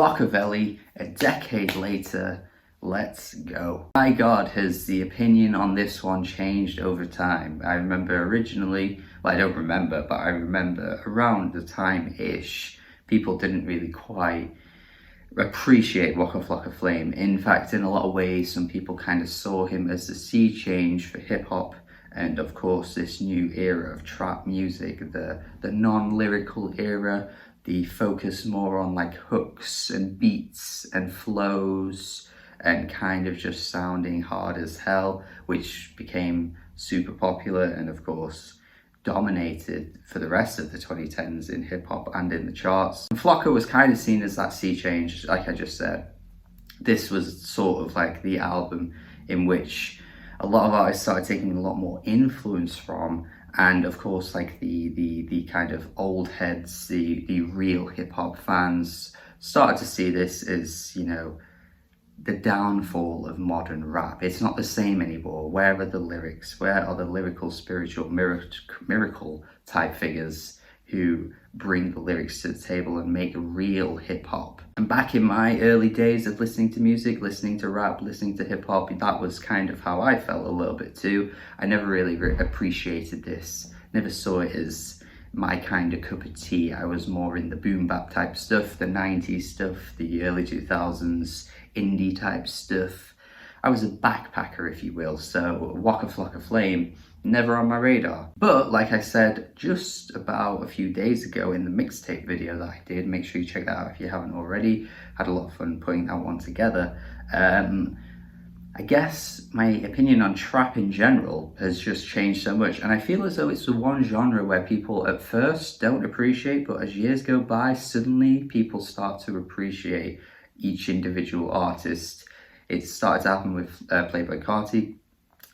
Flockaveli, a decade later, let's go. My God, has the opinion on this one changed over time. I remember originally, well, I don't remember, but I remember around the time-ish, people didn't really quite appreciate Waka Flocka Flame. In fact, in a lot of ways, some people kind of saw him as the sea change for hip-hop, and of course this new era of trap music, the non-lyrical era, the focus more on like hooks and beats and flows and kind of just sounding hard as hell, which became super popular and of course dominated for the rest of the 2010s in hip-hop and in the charts. And Flocka was kind of seen as that sea change, like I just said. This was sort of like the album in which a lot of artists started taking a lot more influence from, and of course like the kind of old heads, the real hip-hop fans started to see this as, you know, the downfall of modern rap. It's not the same anymore. Where are the lyrics? Where are the lyrical, spiritual, miracle type figures who bring the lyrics to the table and make real hip-hop? And back in my early days of listening to music, listening to rap, listening to hip-hop, that was kind of how I felt a little bit too. I never really appreciated this, never saw it as my kind of cup of tea. I was more in the boom bap type stuff, the 90s stuff, the early 2000s, indie type stuff. I was a backpacker, if you will, so Waka Flocka Flame, never on my radar. But like I said, just about a few days ago in the mixtape video that I did, make sure you check that out if you haven't already, had a lot of fun putting that one together. I guess my opinion on trap in general has just changed so much, and I feel as though it's the one genre where people at first don't appreciate, but as years go by, suddenly people start to appreciate each individual artist. It started to happen with Playboi Carti.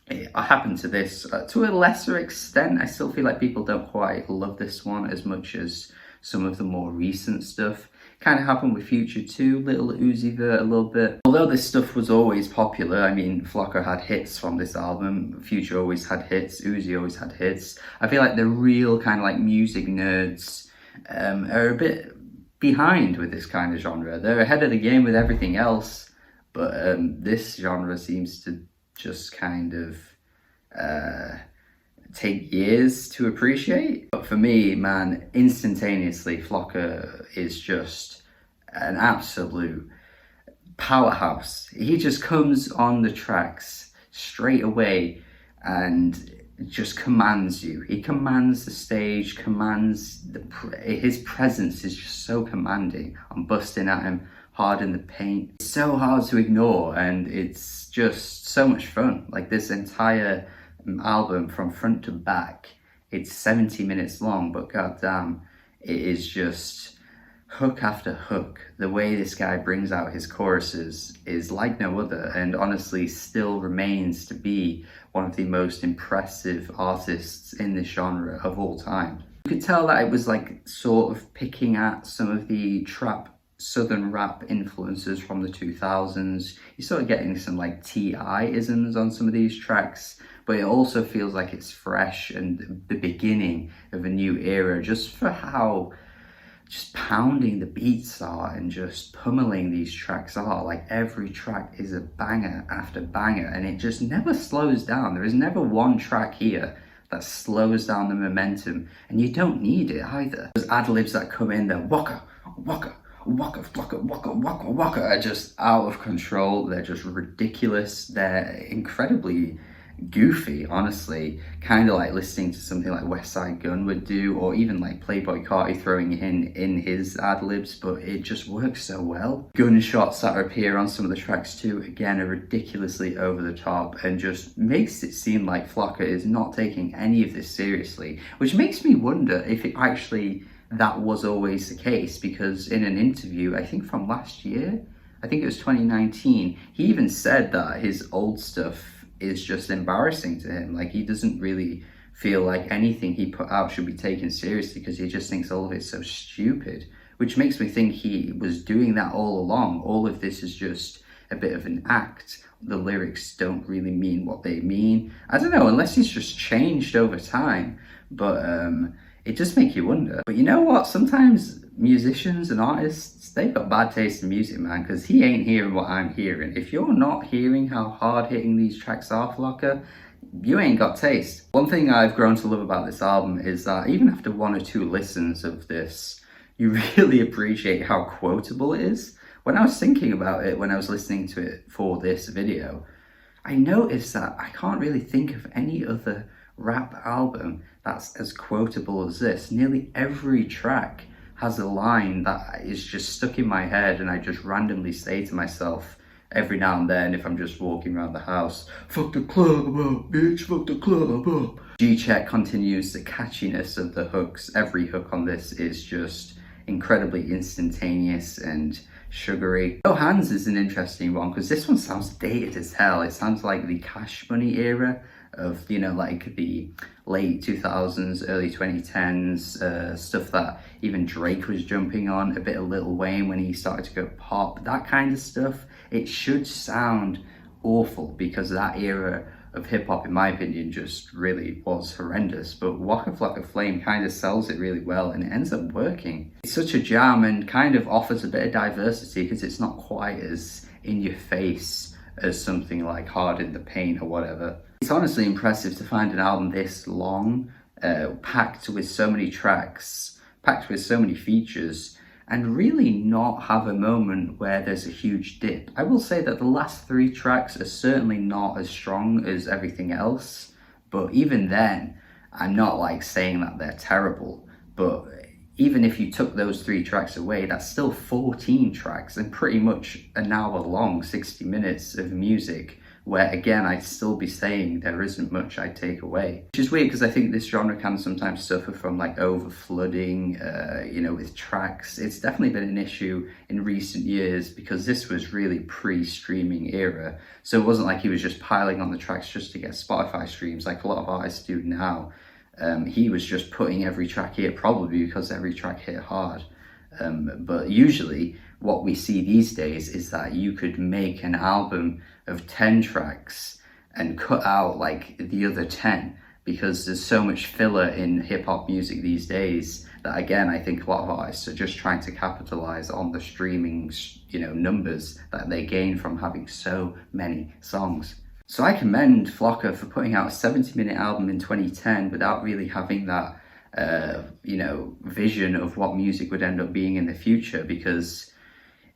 It happened to this to a lesser extent. I still feel like people don't quite love this one as much as some of the more recent stuff. Kind of happened with Future too, Little Uzi Vert a little bit. Although this stuff was always popular, I mean, Flocka had hits from this album, Future always had hits, Uzi always had hits. I feel like the real kind of like music nerds are a bit behind with this kind of genre. They're ahead of the game with everything else, but this genre seems to just kind of take years to appreciate. But for me, man, instantaneously, Flocka is just an absolute powerhouse. He just comes on the tracks straight away and just commands you. He commands the stage, his presence is just so commanding. I'm busting at him hard in the paint. It's so hard to ignore, and it's just so much fun. Like this entire album from front to back, it's 70 minutes long, but goddamn, it is just hook after hook. The way this guy brings out his choruses is like no other, and honestly still remains to be one of the most impressive artists in this genre of all time. You could tell that it was like sort of picking at some of the trap southern rap influences from the 2000s. You're sort of getting some like T.I.isms on some of these tracks, but it also feels like it's fresh and the beginning of a new era, just for how just pounding the beats are and just pummeling these tracks are. Like every track is a banger after banger, and it just never slows down. There is never one track here that slows down the momentum, and you don't need it either. Those ad-libs that come in, the waka, waka, Waka Flocka, waka, waka, waka, are just out of control. They're just ridiculous. They're incredibly goofy, honestly. Kind of like listening to something like West Side Gun would do, or even like Playboi Carti throwing in his ad-libs, but it just works so well. Gunshots that appear on some of the tracks too, again, are ridiculously over the top and just makes it seem like Flocka is not taking any of this seriously, which makes me wonder if it actually that was always the case, because in an interview, I think from last year, I think it was 2019, he even said that his old stuff is just embarrassing to him. Like he doesn't really feel like anything he put out should be taken seriously because he just thinks all of it's so stupid, which makes me think he was doing that all along. All of this is just a bit of an act. The lyrics don't really mean what they mean. I don't know, unless he's just changed over time, but it just makes you wonder. But you know what? Sometimes musicians and artists, they've got bad taste in music, man, because he ain't hearing what I'm hearing. If you're not hearing how hard hitting these tracks are, Flocka, you ain't got taste. One thing I've grown to love about this album is that even after 1 or 2 listens of this, you really appreciate how quotable it is. When I was thinking about it, when I was listening to it for this video, I noticed that I can't really think of any other rap album that's as quotable as this. Nearly every track has a line that is just stuck in my head, and I just randomly say to myself every now and then if I'm just walking around the house, fuck the club up, bitch, fuck the club up. G-Check continues the catchiness of the hooks. Every hook on this is just incredibly instantaneous and sugary. No Hands is an interesting one because this one sounds dated as hell. It sounds like the Cash Money era of, you know, like the late 2000s, early 2010s, stuff that even Drake was jumping on, a bit of Lil Wayne when he started to go pop, that kind of stuff. It should sound awful because that era of hip-hop, in my opinion, just really was horrendous, but Waka Flocka Flame kind of sells it really well and it ends up working. It's such a jam and kind of offers a bit of diversity because it's not quite as in your face as something like Hard in the Paint or whatever. It's honestly impressive to find an album this long, packed with so many tracks, packed with so many features, and really not have a moment where there's a huge dip. I will say that the last 3 tracks are certainly not as strong as everything else, but even then, I'm not like saying that they're terrible, but even if you took those 3 tracks away, that's still 14 tracks and pretty much an hour long, 60 minutes of music, where again, I'd still be saying there isn't much I'd take away. Which is weird because I think this genre can sometimes suffer from like over flooding, you know, with tracks. It's definitely been an issue in recent years because this was really pre-streaming era. So it wasn't like he was just piling on the tracks just to get Spotify streams like a lot of artists do now. He was just putting every track here probably because every track hit hard. But usually what we see these days is that you could make an album of 10 tracks and cut out like the other 10 because there's so much filler in hip-hop music these days that, again, I think a lot of artists are just trying to capitalize on the streaming, you know, numbers that they gain from having so many songs. So I commend Flocka for putting out a 70-minute album in 2010 without really having that you know, vision of what music would end up being in the future, because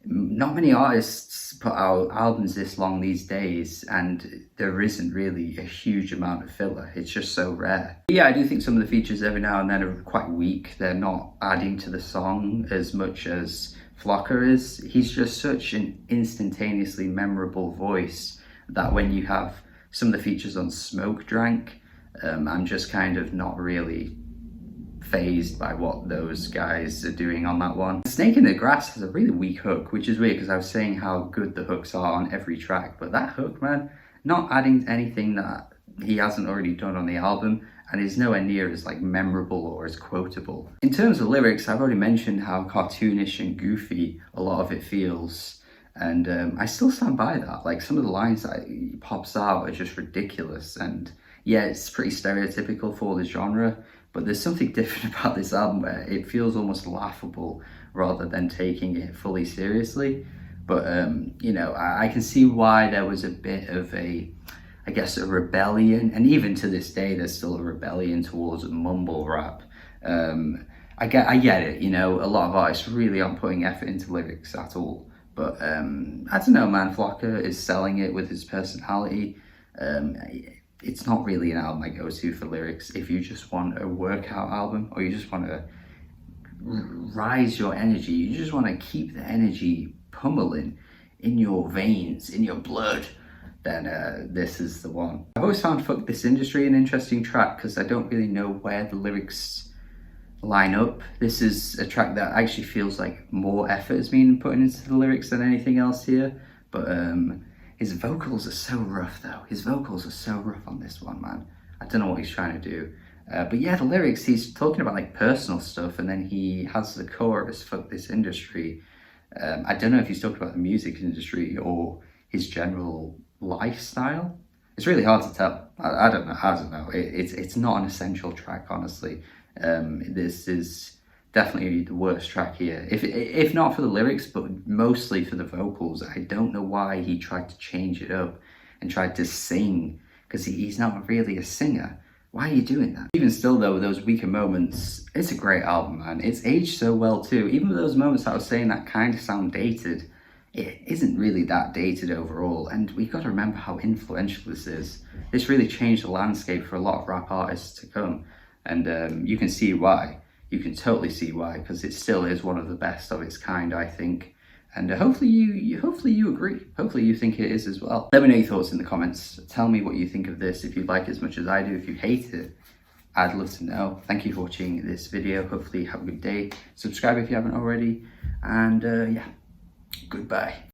not many artists put out albums this long these days and there isn't really a huge amount of filler. It's just so rare. But yeah, I do think some of the features every now and then are quite weak. They're not adding to the song as much as Flocka is. He's just such an instantaneously memorable voice that when you have some of the features on Smoke Drank, I'm just kind of not really phased by what those guys are doing on that one. Snake in the Grass has a really weak hook, which is weird because I was saying how good the hooks are on every track, but that hook, man, not adding anything that he hasn't already done on the album and is nowhere near as like memorable or as quotable. In terms of lyrics, I've already mentioned how cartoonish and goofy a lot of it feels, and I still stand by that. Like some of the lines that he pops out are just ridiculous, and yeah, it's pretty stereotypical for the genre, but there's something different about this album where it feels almost laughable rather than taking it fully seriously. But, you know, I can see why there was a bit of a, I guess, a rebellion. And even to this day, there's still a rebellion towards mumble rap. I get it, you know, a lot of artists really aren't putting effort into lyrics at all. But I don't know, man, Flocka is selling it with his personality. It's not really an album I go to for lyrics if you just want a workout album or you just want to rise your energy. You just want to keep the energy pummeling in your veins, in your blood. Then this is the one. I've always found Fuck This Industry an interesting track because I don't really know where the lyrics line up. This is a track that actually feels like more effort is being put into the lyrics than anything else here. But his vocals are so rough though. His vocals are so rough on this one, man. I don't know what he's trying to do. But yeah, the lyrics, he's talking about like personal stuff and then he has the chorus, fuck this industry. I don't know if he's talking about the music industry or his general lifestyle. It's really hard to tell. I don't know. It's not an essential track, honestly. This is definitely the worst track here. If not for the lyrics, but mostly for the vocals. I don't know why he tried to change it up and tried to sing, because he's not really a singer. Why are you doing that? Even still though, with those weaker moments, it's a great album, man. It's aged so well too. Even with those moments that I was saying that kind of sound dated, it isn't really that dated overall. And we've got to remember how influential this is. This really changed the landscape for a lot of rap artists to come. And you can see why. You can totally see why, because it still is one of the best of its kind, I think. And hopefully you agree. Hopefully you think it is as well. Let me know your thoughts in the comments. Tell me what you think of this, if you like it as much as I do. If you hate it, I'd love to know. Thank you for watching this video. Hopefully you have a good day. Subscribe if you haven't already. And yeah, goodbye.